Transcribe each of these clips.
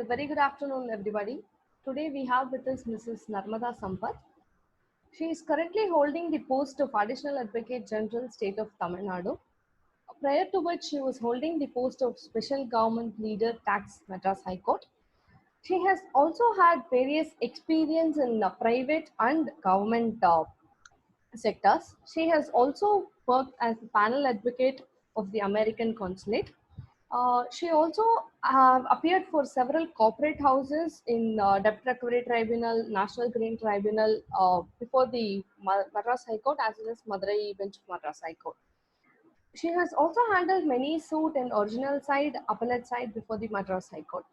Very good afternoon, everybody. Today we have with us Mrs. Narmada Sampath. She is currently holding the post of Additional Advocate General, State of Tamil Nadu. Prior to which she was holding the post of Special Government Leader, Tax, Madras High Court. She has also had various experience in private and government sectors. She has also worked as a panel advocate of the American Consulate. She also appeared for several corporate houses in Debt Recovery Tribunal, National Green Tribunal before the Madras High Court as well as Madurai Bench of Madras High Court. She has also handled many suit and original side, appellate side before the Madras High Court.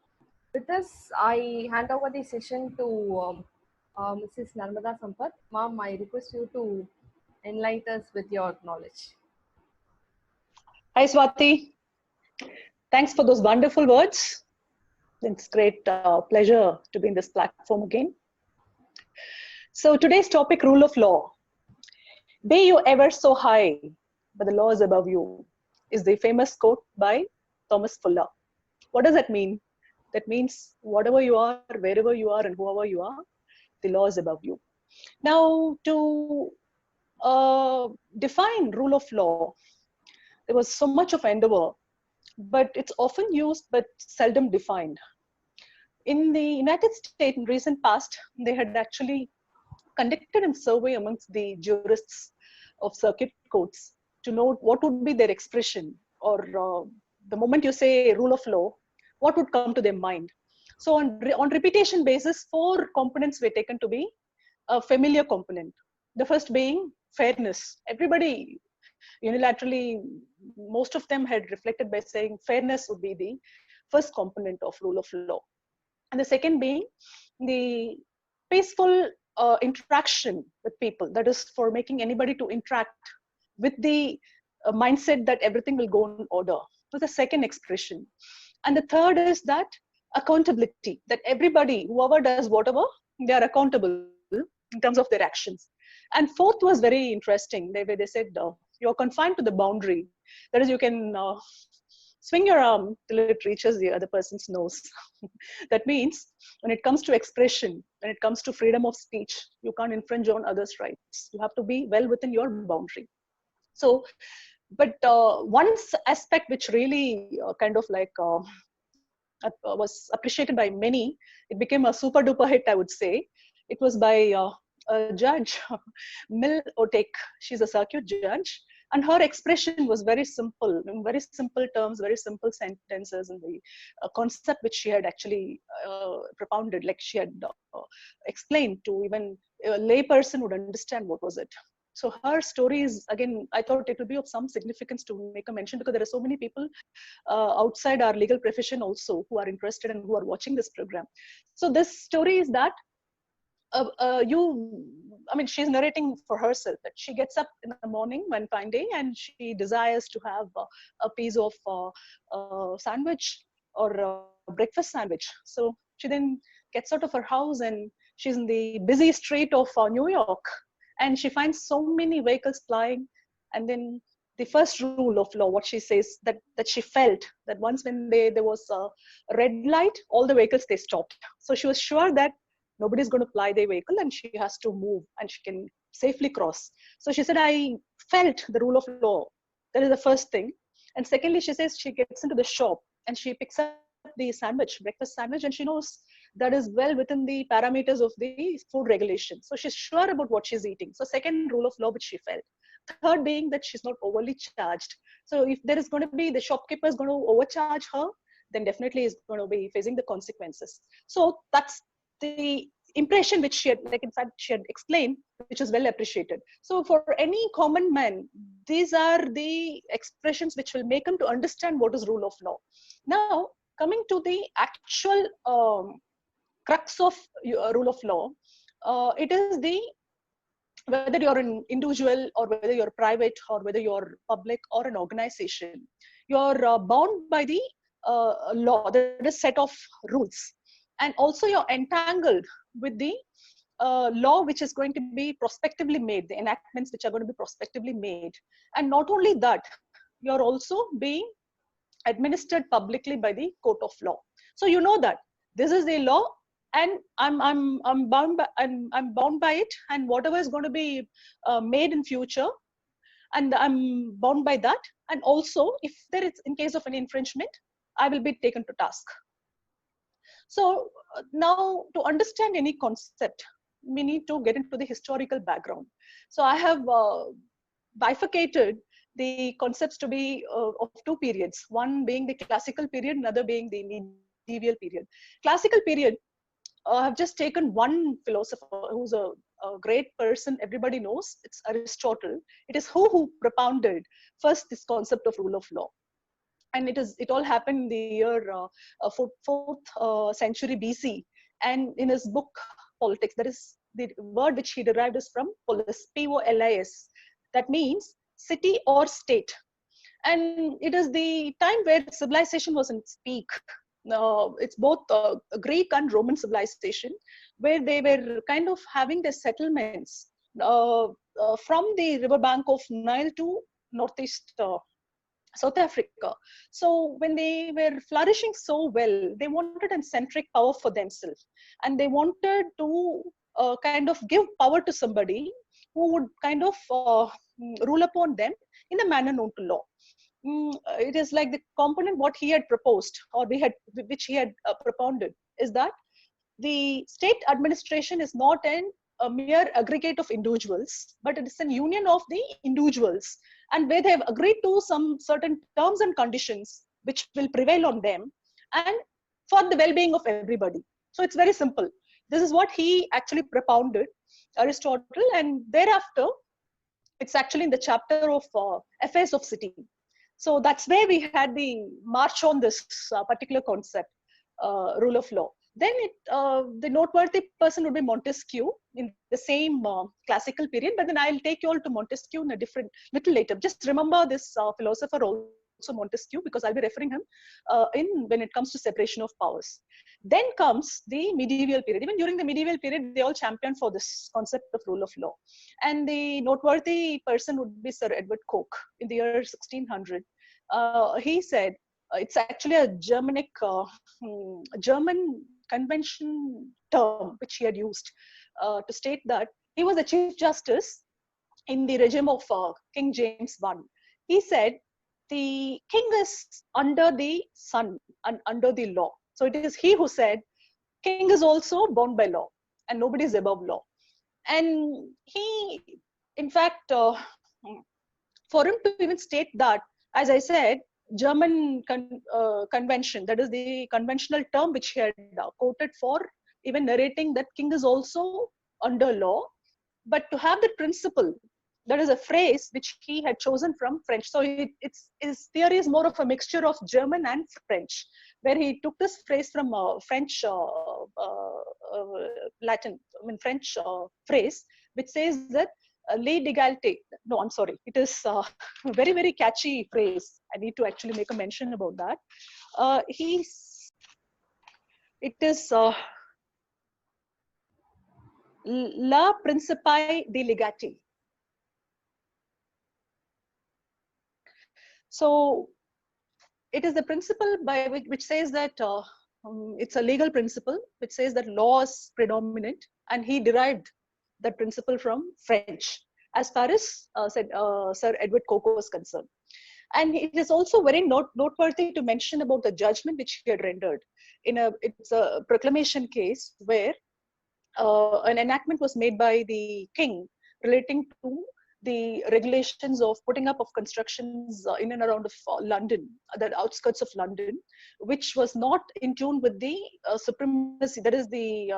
With this, I hand over the session to Mrs. Narmada Sampath. Ma'am, I request you to enlighten us with your knowledge. Hi, Swati. Thanks for those wonderful words. It's great pleasure to be in this platform again. So today's topic, rule of law. Be you ever so high, but the law is above you, is the famous quote by Thomas Fuller. What does that mean? That means whatever you are, wherever you are, and whoever you are, the law is above you. Now, to define rule of law, there was so much of endeavor, but it's often used but seldom defined. In the United States, in recent past, they had actually conducted a survey amongst the jurists of circuit courts to know what would be their expression, or the moment you say rule of law, what would come to their mind. So on repetition basis, 4 components were taken to be a familiar component. The first being fairness. Everybody unilaterally, most of them had reflected by saying fairness would be the first component of rule of law. And the second being the peaceful interaction with people, that is for making anybody to interact with the mindset that everything will go in order, was the second expression. And the third is that accountability, that everybody, whoever does whatever, they are accountable in terms of their actions. And fourth was very interesting. They said you're confined to the boundary. That is, you can swing your arm till it reaches the other person's nose. That means when it comes to expression, when it comes to freedom of speech, you can't infringe on others' rights. You have to be well within your boundary. So, but one aspect which really kind of like was appreciated by many, it became a super duper hit, I would say. It was by a judge, Mil Otek. She's a circuit judge. And her expression was very simple, in very simple terms, very simple sentences, and the concept which she had actually propounded, like she had explained to even a layperson would understand what was it. So her story is, again, I thought it would be of some significance to make a mention, because there are so many people outside our legal profession also who are interested and who are watching this program. So this story is that she's narrating for herself that she gets up in the morning one fine day and she desires to have a piece of sandwich or a breakfast sandwich. So she then gets out of her house and she's in the busy street of New York, and she finds so many vehicles plying. And then the first rule of law, what she says, that she felt that once when there was a red light, all the vehicles, they stopped. So she was sure that nobody's going to ply their vehicle and she has to move and she can safely cross. So she said, I felt the rule of law. That is the first thing. And secondly, she says she gets into the shop and she picks up the sandwich, breakfast sandwich, and she knows that is well within the parameters of the food regulation. So she's sure about what she's eating. So second rule of law which she felt. Third being that she's not overly charged. So if there is going to be, the shopkeeper is going to overcharge her, then definitely is going to be facing the consequences. So that's the impression which she had, like in fact she had explained, which is well appreciated. So for any common man, these are the expressions which will make him to understand what is rule of law. Now, coming to the actual crux of rule of law, it is the, whether you're an individual or whether you're private or whether you're public or an organization, you're bound by the law. There is a set of rules, and also you're entangled with the law which is going to be prospectively made, the enactments which are going to be prospectively made. And not only that, you're also being administered publicly by the court of law. So you know that this is the law, and I'm bound by it, and whatever is going to be made in future, and I'm bound by that. And also, if there is, in case of an infringement, I will be taken to task. So now, to understand any concept, we need to get into the historical background. So I have bifurcated the concepts to be of two periods, one being the classical period, another being the medieval period. Classical period, I've just taken one philosopher who's a great person everybody knows. It's Aristotle. It is who propounded first this concept of rule of law, and it all happened in the year 4th century BC. And in his book Politics, that is the word which he derived is from polis, Polis. That means city or state. And it is the time where civilization was in its peak. It's both Greek and Roman civilization, where they were kind of having their settlements from the riverbank of Nile to northeast South Africa. So when they were flourishing so well, they wanted a centric power for themselves, and they wanted to kind of give power to somebody who would kind of rule upon them in a manner known to law. It is like the component what he had proposed, or which he had propounded, is that the state administration is not a mere aggregate of individuals, but it is a union of the individuals, and where they have agreed to some certain terms and conditions which will prevail on them, and for the well-being of everybody. So it's very simple. This is what he actually propounded, Aristotle, and thereafter it's actually in the chapter of affairs of city. So that's where we had the march on this particular concept, rule of law. Then the noteworthy person would be Montesquieu in the same classical period, but then I'll take you all to Montesquieu in a different, little later. Just remember this philosopher also Montesquieu, because I'll be referring him when it comes to separation of powers. Then comes the medieval period. Even during the medieval period, they all championed for this concept of rule of law. And the noteworthy person would be Sir Edward Coke in the year 1600. He said, it's actually a German convention term which he had used to state that he was the Chief Justice in the regime of King James I. He said, the king is under the sun and under the law. So it is he who said, king is also bound by law and nobody is above law. And he, in fact, for him to even state that, as I said, German convention, that is the conventional term which he had quoted for even narrating that king is also under law, but to have that principle, that is a phrase which he had chosen from French. So his theory is more of a mixture of German and French, where he took this phrase from French Latin, French phrase, which says that lei d'égalité. No, I'm sorry. It is a very, very catchy phrase. I need to actually make a mention about that. It is la principi de legati. So it is the principle by which says that it's a legal principle which says that law is predominant, and he derived that principle from French, as far as Sir Edward Coke was concerned. And it is also very noteworthy to mention about the judgment which he had rendered. It's a proclamation case where an enactment was made by the king relating to the regulations of putting up of constructions in and around of London, the outskirts of London, which was not in tune with the supremacy, that is the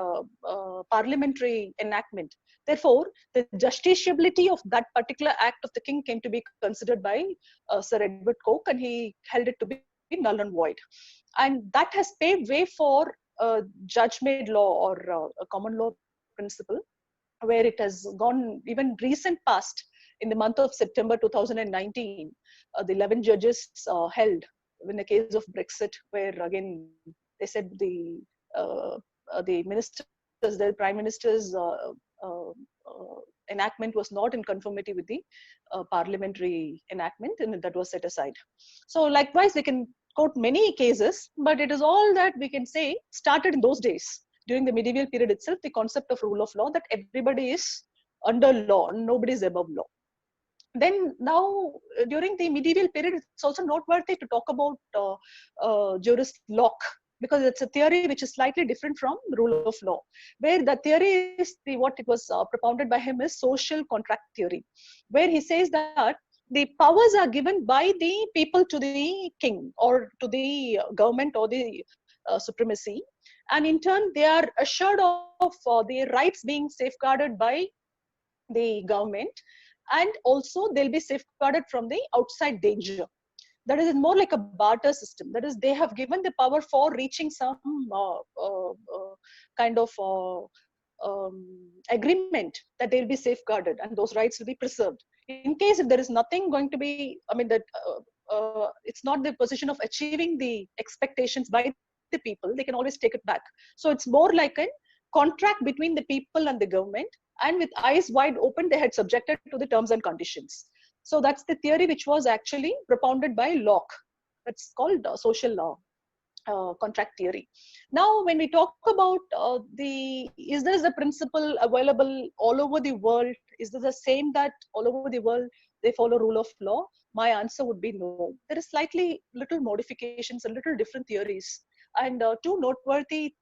parliamentary enactment. Therefore, the justiciability of that particular act of the king came to be considered by Sir Edward Coke, and he held it to be null and void. And that has paved way for judge-made law, or a common law principle, where it has gone even recent past. In the month of September 2019, the 11 judges held in the case of Brexit, where again they said the ministers, the prime minister's enactment was not in conformity with the parliamentary enactment, and that was set aside. So likewise, we can quote many cases, but it is all that we can say started in those days. During the medieval period itself, the concept of rule of law, that everybody is under law, nobody is above law. Then now, during the medieval period, it's also noteworthy to talk about Juris Locke, because it's a theory which is slightly different from rule of law, where the theory is what it was propounded by him is social contract theory, where he says that the powers are given by the people to the king or to the government or the supremacy, and in turn they are assured of their rights being safeguarded by the government, and also they'll be safeguarded from the outside danger. That is more like a barter system. That is, they have given the power for reaching some kind of agreement that they'll be safeguarded and those rights will be preserved. In case if there is nothing going to be, I mean, that it's not the position of achieving the expectations by the people, they can always take it back. So it's more like a contract between the people and the government, and with eyes wide open, they had subjected to the terms and conditions. So that's the theory which was actually propounded by Locke. That's called social law. Contract theory. Now, when we talk about is this a principle available all over the world? Is this the same that all over the world they follow rule of law? My answer would be no. There is slightly little modifications and little different theories. And two noteworthy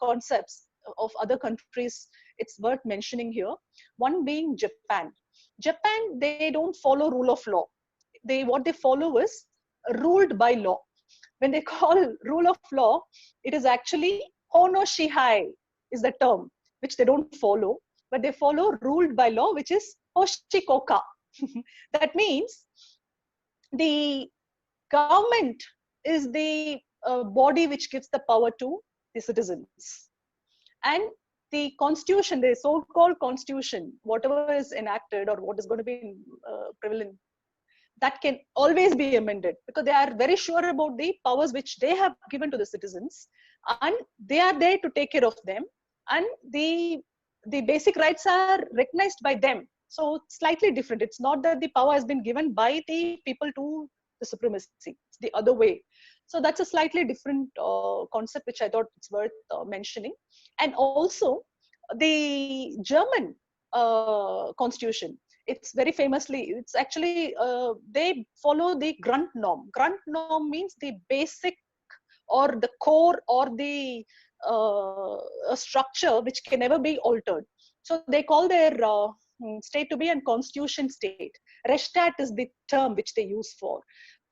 concepts of other countries, it's worth mentioning here. One being Japan. Japan, they don't follow rule of law. What they follow is ruled by law. When they call rule of law, it is actually hono shihai is the term, which they don't follow, but they follow ruled by law, which is hoshikoka. That means the government is the body which gives the power to the citizens. And the constitution, the so-called constitution, whatever is enacted or what is going to be prevalent, that can always be amended, because they are very sure about the powers which they have given to the citizens, and they are there to take care of them, and the basic rights are recognized by them. So slightly different. It's not that the power has been given by the people to the supremacy. It's the other way. So that's a slightly different concept which I thought it's worth mentioning. And also the German constitution, it's very famously, it's actually, they follow the Grundnorm. Grundnorm means the basic or the core or the structure which can never be altered. So they call their state to be a constitution state. Rechtsstaat is the term which they use for.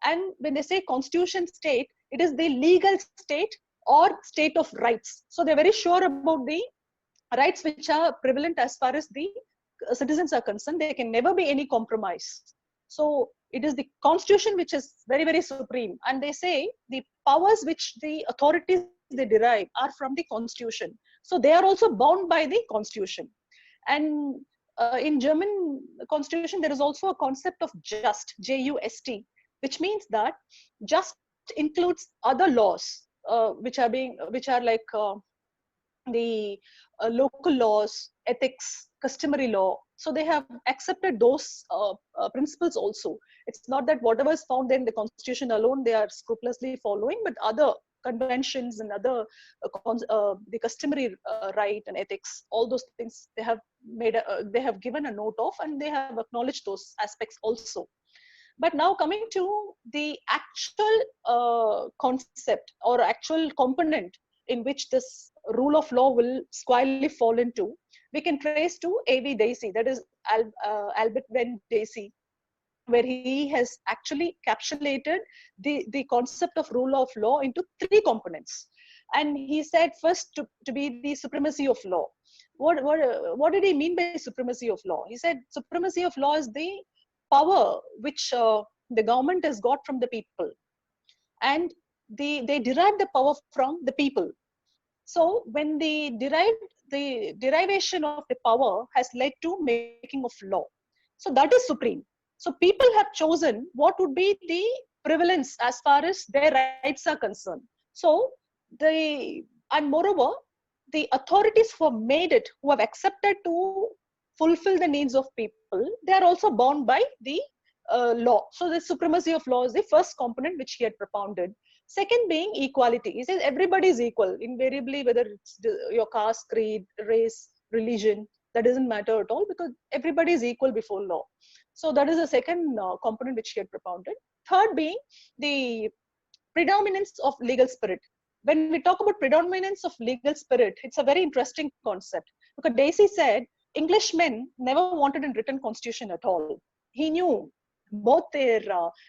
And when they say constitution state, it is the legal state or state of rights. So they're very sure about the rights which are prevalent as far as the citizens are concerned. There can never be any compromise. So it is the constitution which is very, very supreme. And they say the powers which the authorities they derive are from the constitution. So they are also bound by the constitution. And in German constitution, there is also a concept of just, J-U-S-T, which means that just includes other laws, which are like the local laws, ethics, customary law. So they have accepted those principles also. It's not that whatever is found in the constitution alone they are scrupulously following, but other conventions and other the customary right and ethics, all those things they have they have given a note of, and they have acknowledged those aspects also. But now coming to the actual concept or actual component in which this rule of law will squarely fall into, we can trace to A.V. Dacey, that is Albert Venn Dacey, where he has actually encapsulated the concept of rule of law into three components. And he said first to be the supremacy of law. What did he mean by supremacy of law? He said supremacy of law is the power which the government has got from the people, and they derive the power from the people. So when the derivation of the power has led to making of law, so that is supreme. So people have chosen what would be the prevalence as far as their rights are concerned. So and moreover, the authorities who have made it, who have accepted to fulfill the needs of people, they are also bound by the law. So the supremacy of law is the first component which he had propounded. Second being equality. He says everybody is equal, invariably, whether it's your caste, creed, race, religion, that doesn't matter at all, because everybody is equal before law. So that is the second component which he had propounded. Third being the predominance of legal spirit. When we talk about predominance of legal spirit, it's a very interesting concept, because Dacey said Englishmen never wanted a written constitution at all. He knew both their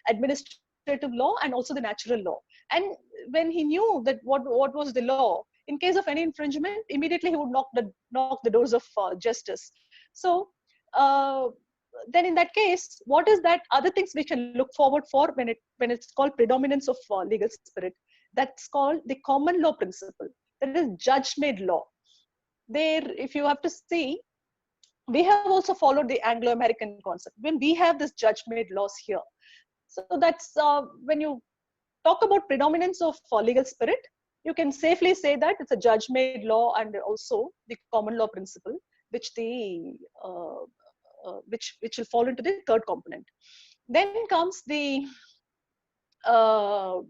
administrative law and also the natural law. And when he knew that what was the law, in case of any infringement, immediately he would knock the doors of justice. So uh, then in that case, what is that other things we can look forward for when it's called predominance of legal spirit? That's called the common law principle. That is judge-made law. There, if you have to see, we have also followed the Anglo-American concept when we have this judge-made laws here. So that's when you talk about predominance of legal spirit, you can safely say that it's a judge-made law and also the common law principle, which the which will fall into the third component. Then comes the uh,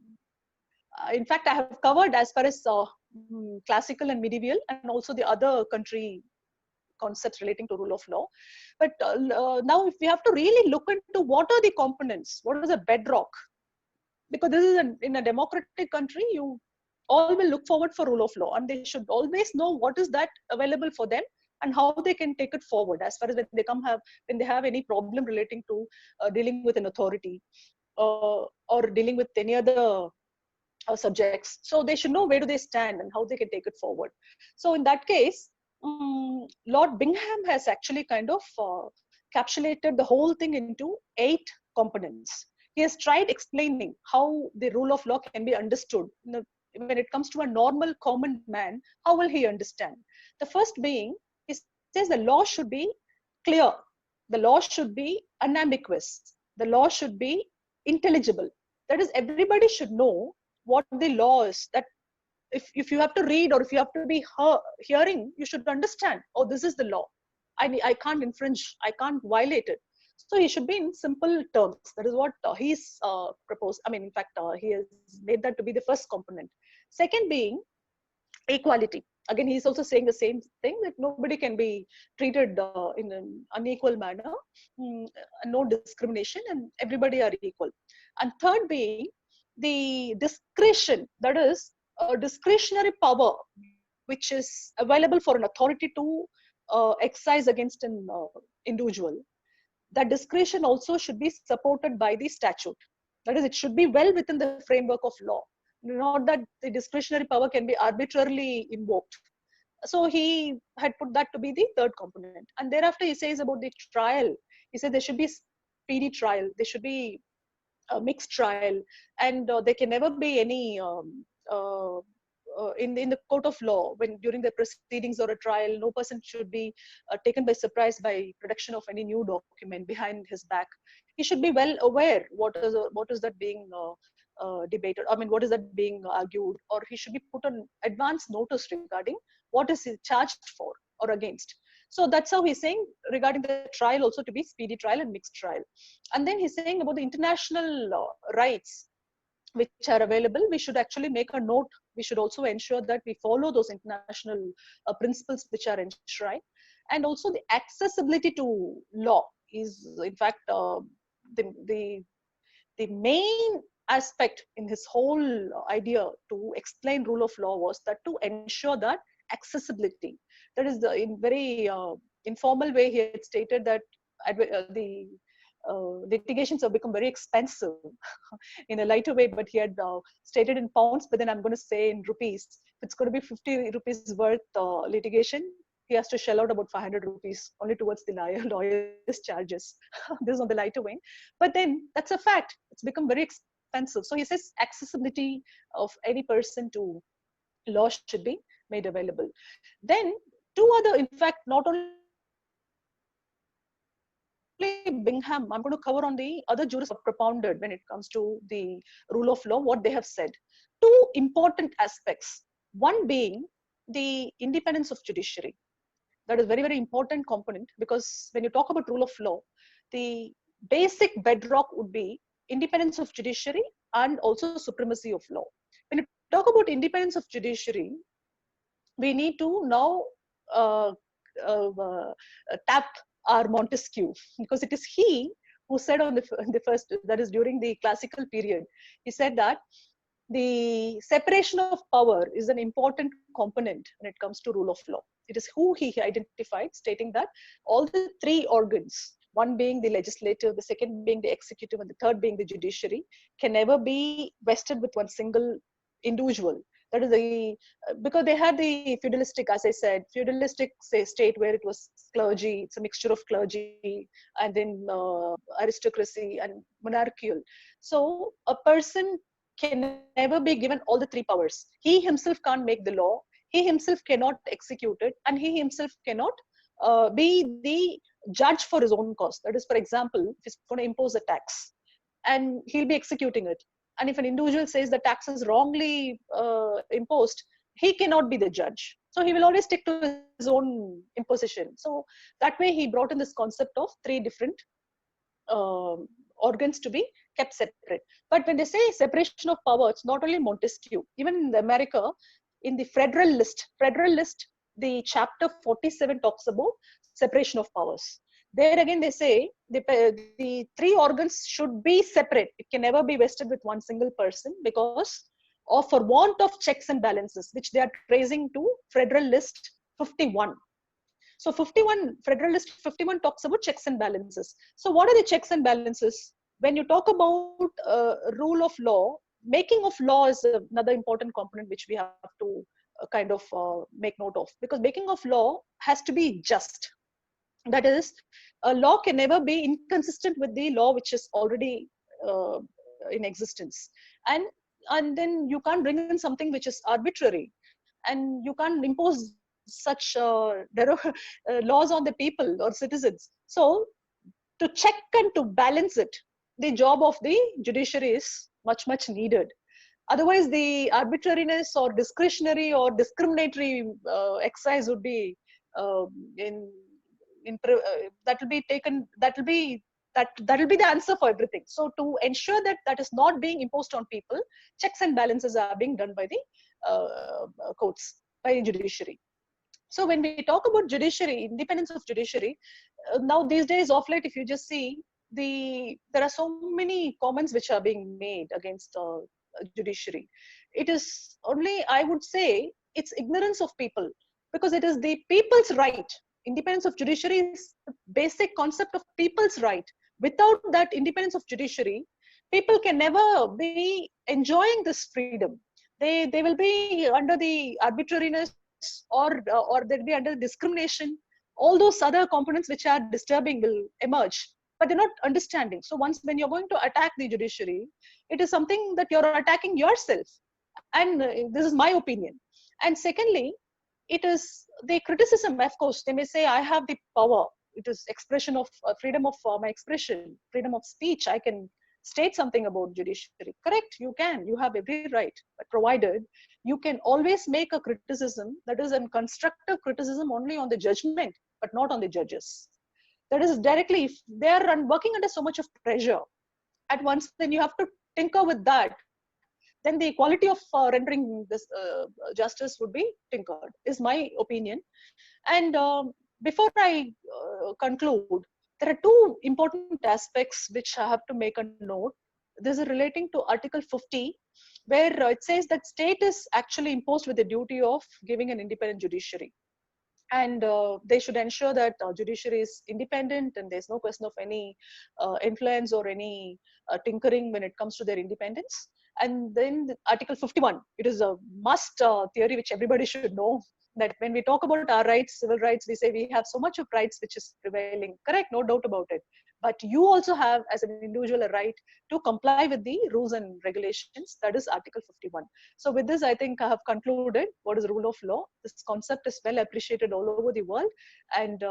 in fact, I have covered as far as classical and medieval and also the other country concepts relating to rule of law. But now if we have to really look into what are the components, what is a bedrock, because this is in a democratic country, you all will look forward for rule of law, and they should always know what is that available for them and how they can take it forward as far as when they have any problem relating to dealing with an authority or dealing with any other subjects. So they should know where do they stand and how they can take it forward. So in that case, Lord Bingham has actually kind of capsulated the whole thing into 8 components. He has tried explaining how the rule of law can be understood. When it comes to a normal common man, how will he understand? The first being, he says the law should be clear. The law should be unambiguous. The law should be intelligible. That is, everybody should know what the law is. That if you have to read or if you have to be hearing, you should understand, oh, this is the law. I can't infringe, I can't violate it. So he should be in simple terms. That is what he's proposed. I mean, in fact, he has made that to be the first component. Second being equality. Again, he's also saying the same thing, that nobody can be treated in an unequal manner, no discrimination, and everybody are equal. And third being the discretion, that is a discretionary power which is available for an authority to exercise against an individual. That discretion also should be supported by the statute. That is, it should be well within the framework of law, not that the discretionary power can be arbitrarily invoked. So he had put that to be the third component. And thereafter he says about the trial, he said there should be speedy trial, there should be a mixed trial, and there can never be any in the court of law, when during the proceedings or a trial, no person should be taken by surprise by production of any new document behind his back. He should be well aware what is that being debated. I mean, what is that being argued, or he should be put on advance notice regarding what is he charged for or against. So that's how he's saying regarding the trial also to be speedy trial and mixed trial. And then he's saying about the international rights which are available. We should actually make a note. We should also ensure that we follow those international principles which are enshrined. And also the accessibility to law is, in fact, the main aspect in his whole idea to explain rule of law was that to ensure that accessibility. That is, in very informal way, he had stated that the litigations have become very expensive in a lighter way, but he had stated in pounds, but then I'm going to say in rupees. If it's going to be 50 rupees worth litigation, he has to shell out about 500 rupees only towards the lawyer's charges. This is on the lighter vein. But then that's a fact. It's become very expensive. So he says accessibility of any person to law should be made available. Then two other, in fact, not only Bingham, I'm going to cover on the other jurists propounded when it comes to the rule of law, what they have said. Two important aspects. One being the independence of judiciary. That is very, very important component, because when you talk about rule of law, the basic bedrock would be independence of judiciary and also supremacy of law. When you talk about independence of judiciary, we need to now uh, uh, tap our Montesquieu, because it is he who said on the first, that is during the classical period, he said that the separation of power is an important component when it comes to rule of law. It is who he identified, stating that all the three organs, one being the legislative, the second being the executive, and the third being the judiciary, can never be vested with one single individual. That is the because they had the feudalistic, as I said, feudalistic state where it was clergy, it's a mixture of clergy and then aristocracy and monarchical. So a person can never be given all the three powers. He himself can't make the law, he himself cannot execute it, and he himself cannot be the judge for his own cause. That is, for example, if he's going to impose a tax and he'll be executing it, and if an individual says the tax is wrongly imposed, he cannot be the judge. So he will always stick to his own imposition. So that way he brought in this concept of three different um organs to be kept separate. But when they say separation of power, it's not only Montesquieu. Even in America, in the Federal List, the chapter 47 talks about separation of powers. There again, they say the three organs should be separate. It can never be vested with one single person because of for want of checks and balances, which they are tracing to Federal List 51. So 51, Federalist 51 talks about checks and balances. So what are the checks and balances? When you talk about rule of law, making of law is another important component which we have to kind of make note of, because making of law has to be just. That is, a law can never be inconsistent with the law which is already uh, in existence. And, and then you can't bring in something which is arbitrary, and you can't impose such laws on the people or citizens. So to check and to balance it, the job of the judiciary is much needed. Otherwise the arbitrariness or discretionary or discriminatory exercise would be uh, that will be taken, that will be the answer for everything. So to ensure that that is not being imposed on people, checks and balances are being done by the courts, by the judiciary. So when we talk about judiciary, independence of judiciary, now these days of late, if you just see there are so many comments which are being made against judiciary. It is only, I would say, it's ignorance of people, because it is the people's right. Independence of judiciary is the basic concept of people's right. Without that independence of judiciary, people can never be enjoying this freedom. They will be under the arbitrariness, or they'll be under discrimination. All those other components which are disturbing will emerge, but they're not understanding. So once when you're going to attack the judiciary, it is something that you're attacking yourself. And this is my opinion. And secondly, it is the criticism. Of course, they may say I have the power. It is expression of freedom of my expression, freedom of speech. I can state something about judiciary. Correct, you can, you have every right, but provided you can always make a criticism that is a constructive criticism only on the judgment, but not on the judges. That is directly, if they are working under so much of pressure at once, then you have to tinker with that. Then the quality of rendering this justice would be tinkered, is my opinion. And before I conclude, there are two important aspects which I have to make a note. This is relating to Article 50, where it says that state is actually imposed with the duty of giving an independent judiciary. And they should ensure that judiciary is independent and there's no question of any influence or any tinkering when it comes to their independence. And then Article 51, it is a must theory which everybody should know, that when we talk about our rights, civil rights, we say we have so much of rights which is prevailing. Correct, no doubt about it. But you also have, as an individual, a right to comply with the rules and regulations. That is Article 51. So with this, I think I have concluded what is rule of law. This concept is well appreciated all over the world. And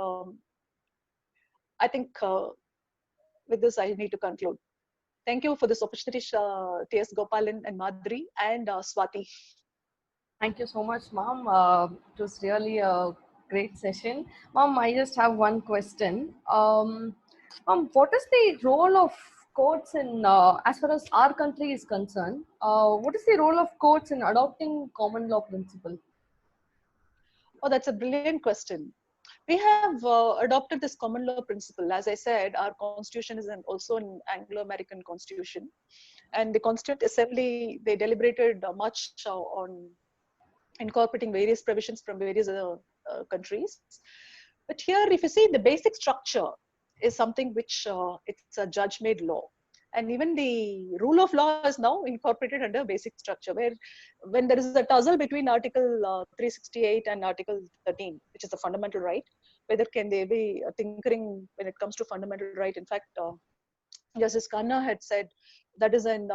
I think with this, I need to conclude. Thank you for this opportunity, T.S. Gopalan and Madhuri and Swati. Thank you so much, ma'am. It was really a great session. Ma'am, I just have one question. What is the role of courts in, as far as our country is concerned, what is the role of courts in adopting common law principle? Oh, that's a brilliant question. We have adopted this common law principle. As I said, our constitution is also an Anglo-American constitution, and the Constituent Assembly, they deliberated much on incorporating various provisions from various other countries. But here, if you see, the basic structure is something which it's a judge-made law. And even the rule of law is now incorporated under basic structure, where when there is a tussle between Article 368 and Article 13, which is the fundamental right, whether can there be tinkering when it comes to fundamental right. In fact, Justice Khanna had said that is an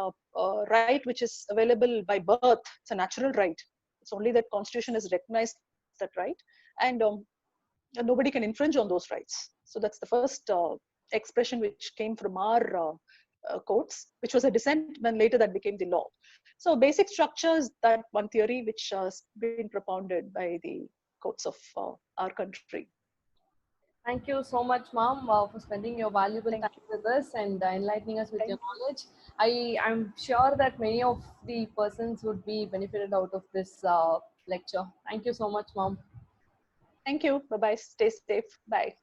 right which is available by birth. It's a natural right. It's only that Constitution has recognized that right, and nobody can infringe on those rights. So that's the first expression which came from our courts, which was a dissent, when later that became the law. So basic structures, that one theory which has been propounded by the courts of our country. Thank you so much, ma'am, for spending your valuable Thank time you. with us and enlightening us with your Thank knowledge. I'm sure that many of the persons would be benefited out of this lecture. Thank you so much, ma'am. Thank you. Bye bye. Stay safe. Bye.